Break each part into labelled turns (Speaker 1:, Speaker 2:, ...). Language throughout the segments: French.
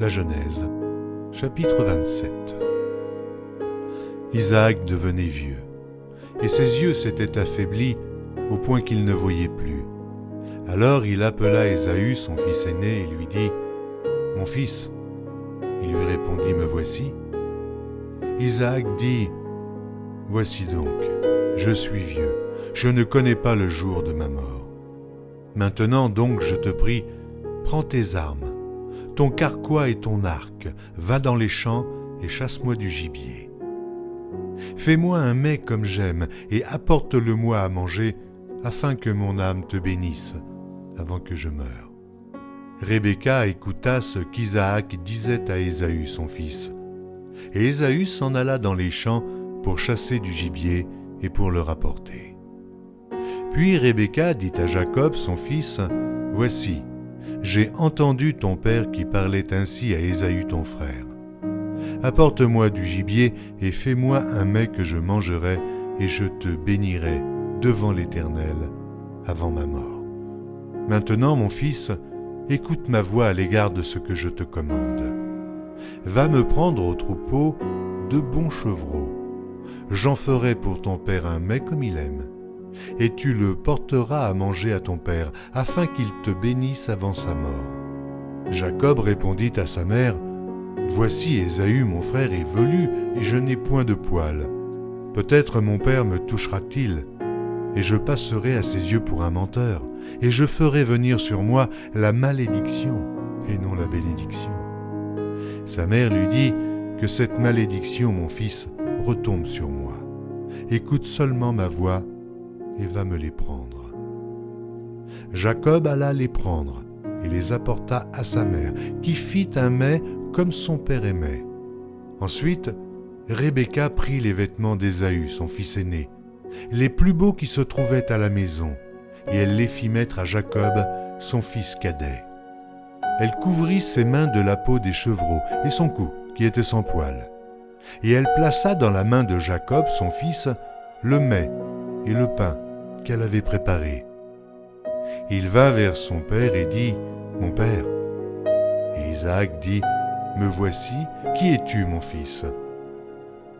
Speaker 1: La Genèse, chapitre 27. Isaac devenait vieux, et ses yeux s'étaient affaiblis au point qu'il ne voyait plus. Alors il appela Ésaü, son fils aîné, et lui dit « Mon fils ?» Il lui répondit « Me voici. » Isaac dit « Voici donc, je suis vieux, je ne connais pas le jour de ma mort. Maintenant donc, je te prie, prends tes armes, ton carquois et ton arc, va dans les champs et chasse-moi du gibier. Fais-moi un mets comme j'aime et apporte-le-moi à manger, afin que mon âme te bénisse avant que je meure. » Rebecca écouta ce qu'Isaac disait à Ésaü son fils. Et Ésaü s'en alla dans les champs pour chasser du gibier et pour le rapporter. Puis Rebecca dit à Jacob son fils, « Voici, j'ai entendu ton père qui parlait ainsi à Ésaü ton frère. Apporte-moi du gibier et fais-moi un mets que je mangerai et je te bénirai devant l'Éternel avant ma mort. Maintenant, mon fils, écoute ma voix à l'égard de ce que je te commande. Va me prendre au troupeau 2 bons chevreaux. J'en ferai pour ton père un mets comme il aime, et tu le porteras à manger à ton père, afin qu'il te bénisse avant sa mort. » Jacob répondit à sa mère, « Voici Ésaü mon frère est velu, et je n'ai point de poil. Peut-être mon père me touchera-t-il, et je passerai à ses yeux pour un menteur, et je ferai venir sur moi la malédiction, et non la bénédiction. » Sa mère lui dit, « Que cette malédiction, mon fils, retombe sur moi. Écoute seulement ma voix, et va me les prendre. » Jacob alla les prendre, et les apporta à sa mère, qui fit un mets comme son père aimait. Ensuite, Rebecca prit les vêtements d'Ésaü, son fils aîné, les plus beaux qui se trouvaient à la maison, et elle les fit mettre à Jacob, son fils cadet. Elle couvrit ses mains de la peau des chevreaux et son cou, qui était sans poil. Et elle plaça dans la main de Jacob, son fils, le mets et le pain qu'elle avait préparé. Il vint vers son père et dit, « Mon père. » Et Isaac dit, « Me voici, qui es-tu, mon fils ?»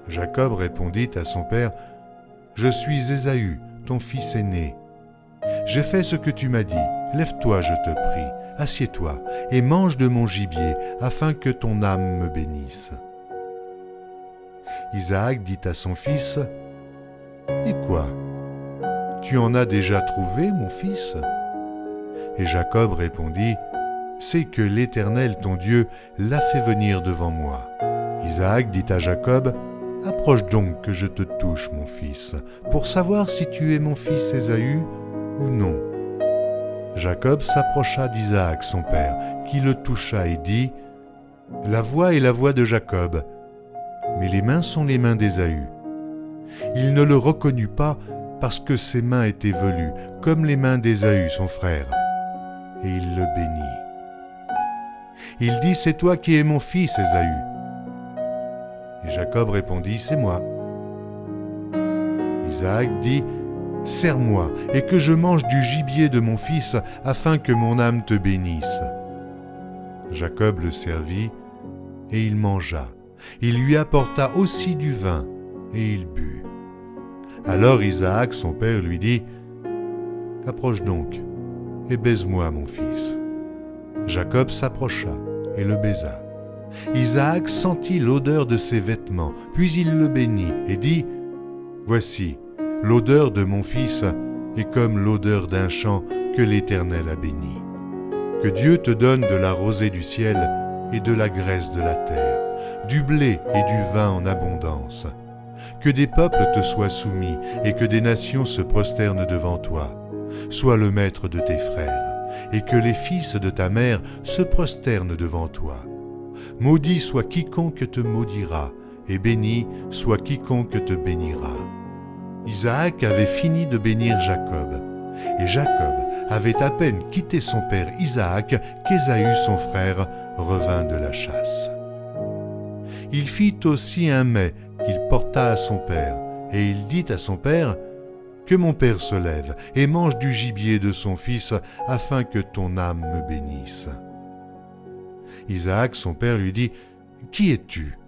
Speaker 1: Jacob répondit à son père, « Je suis Ésaü, ton fils aîné. J'ai fait ce que tu m'as dit, lève-toi, je te prie, assieds-toi et mange de mon gibier, afin que ton âme me bénisse. » Isaac dit à son fils, « Et quoi? Tu en as déjà trouvé, mon fils ?» Et Jacob répondit, « C'est que l'Éternel, ton Dieu, l'a fait venir devant moi. » Isaac dit à Jacob, « Approche donc que je te touche, mon fils, pour savoir si tu es mon fils Ésaü ou non. » Jacob s'approcha d'Isaac, son père, qui le toucha et dit, « La voix est la voix de Jacob, mais les mains sont les mains d'Ésaü. » Il ne le reconnut pas parce que ses mains étaient velues, comme les mains d'Ésaü, son frère, et il le bénit. Il dit, « C'est toi qui es mon fils, Ésaü. » Et Jacob répondit, « C'est moi. » Isaac dit, « Serre-moi, et que je mange du gibier de mon fils, afin que mon âme te bénisse. » Jacob le servit, et il mangea. Il lui apporta aussi du vin, et il but. Alors Isaac, son père, lui dit, « Approche donc, et baise-moi, mon fils. » Jacob s'approcha, et le baisa. Isaac sentit l'odeur de ses vêtements, puis il le bénit, et dit, « Voici, l'odeur de mon fils est comme l'odeur d'un champ que l'Éternel a béni. Que Dieu te donne de la rosée du ciel et de la graisse de la terre, du blé et du vin en abondance. Que des peuples te soient soumis et que des nations se prosternent devant toi. Sois le maître de tes frères, et que les fils de ta mère se prosternent devant toi. Maudit soit quiconque te maudira, et béni soit quiconque te bénira. » Isaac avait fini de bénir Jacob, et Jacob avait à peine quitté son père Isaac qu'Ésaü, son frère, revint de la chasse. Il fit aussi un mets qu'il porta à son père, et il dit à son père, « Que mon père se lève et mange du gibier de son fils, afin que ton âme me bénisse. » Isaac, son père, lui dit « Qui es-tu »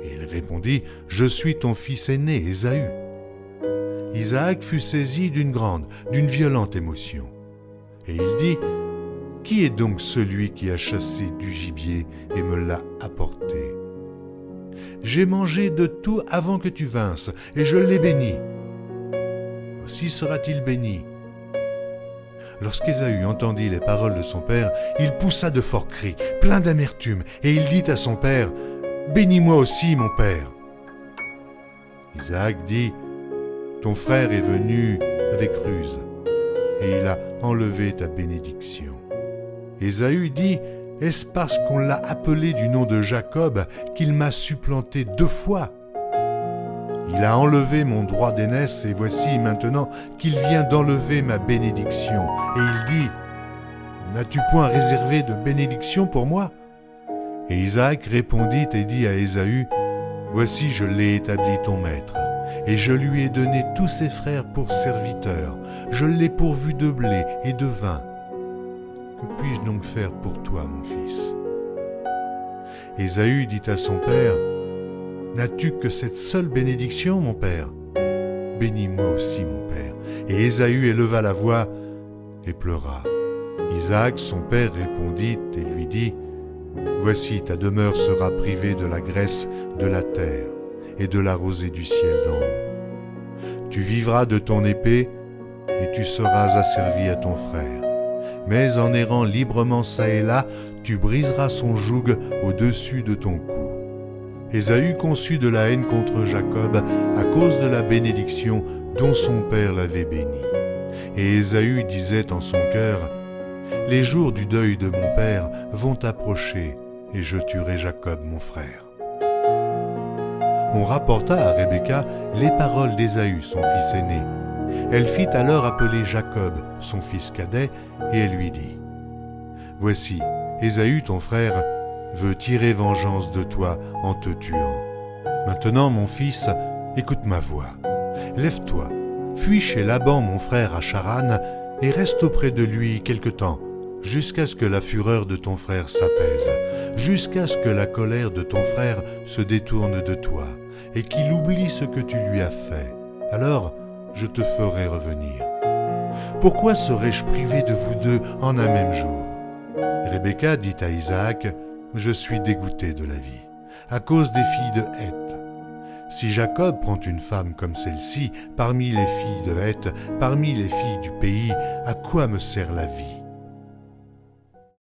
Speaker 1: Et il répondit « Je suis ton fils aîné, Ésaü. » Isaac fut saisi d'une violente émotion. Et il dit « Qui est donc celui qui a chassé du gibier et me l'a apporté ? J'ai mangé de tout avant que tu vinsses, et je l'ai béni. Aussi sera-t-il béni. » Lorsqu'Ésaü entendit les paroles de son père, il poussa de forts cris, plein d'amertume, et il dit à son père « Bénis-moi aussi, mon père. » Isaac dit « Ton frère est venu avec ruse, et il a enlevé ta bénédiction. » Ésaü dit « Est-ce parce qu'on l'a appelé du nom de Jacob qu'il m'a supplanté 2 fois ? Il a enlevé mon droit d'aînesse, et voici maintenant qu'il vient d'enlever ma bénédiction. Et il dit, « N'as-tu point réservé de bénédiction pour moi ?» Et Isaac répondit et dit à Ésaü, « Voici je l'ai établi ton maître, et je lui ai donné tous ses frères pour serviteurs. Je l'ai pourvu de blé et de vin. Que puis-je donc faire pour toi, mon fils ?» Ésaü dit à son père, « N'as-tu que cette seule bénédiction, mon père ? Bénis-moi aussi, mon père. » Et Ésaü éleva la voix et pleura. Isaac, son père, répondit et lui dit, « Voici ta demeure sera privée de la graisse de la terre et de la rosée du ciel d'en haut. Tu vivras de ton épée et tu seras asservi à ton frère. Mais en errant librement çà et là, tu briseras son joug au-dessus de ton cou. » Ésaü conçut de la haine contre Jacob à cause de la bénédiction dont son père l'avait béni. Et Ésaü disait en son cœur, « Les jours du deuil de mon père vont approcher, et je tuerai Jacob mon frère. » On rapporta à Rebecca les paroles d'Ésaü, son fils aîné. Elle fit alors appeler Jacob, son fils cadet, et elle lui dit, « Voici, Ésaü ton frère veut tirer vengeance de toi en te tuant. Maintenant, mon fils, écoute ma voix. Lève-toi, fuis chez Laban mon frère à Charan, et reste auprès de lui quelque temps, jusqu'à ce que la fureur de ton frère s'apaise, jusqu'à ce que la colère de ton frère se détourne de toi, et qu'il oublie ce que tu lui as fait. Alors, je te ferai revenir. Pourquoi serais-je privé de vous deux en un même jour ?» Rebecca dit à Isaac, « Je suis dégoûtée de la vie, à cause des filles de Heth. Si Jacob prend une femme comme celle-ci, parmi les filles de Heth, parmi les filles du pays, à quoi me sert la vie ?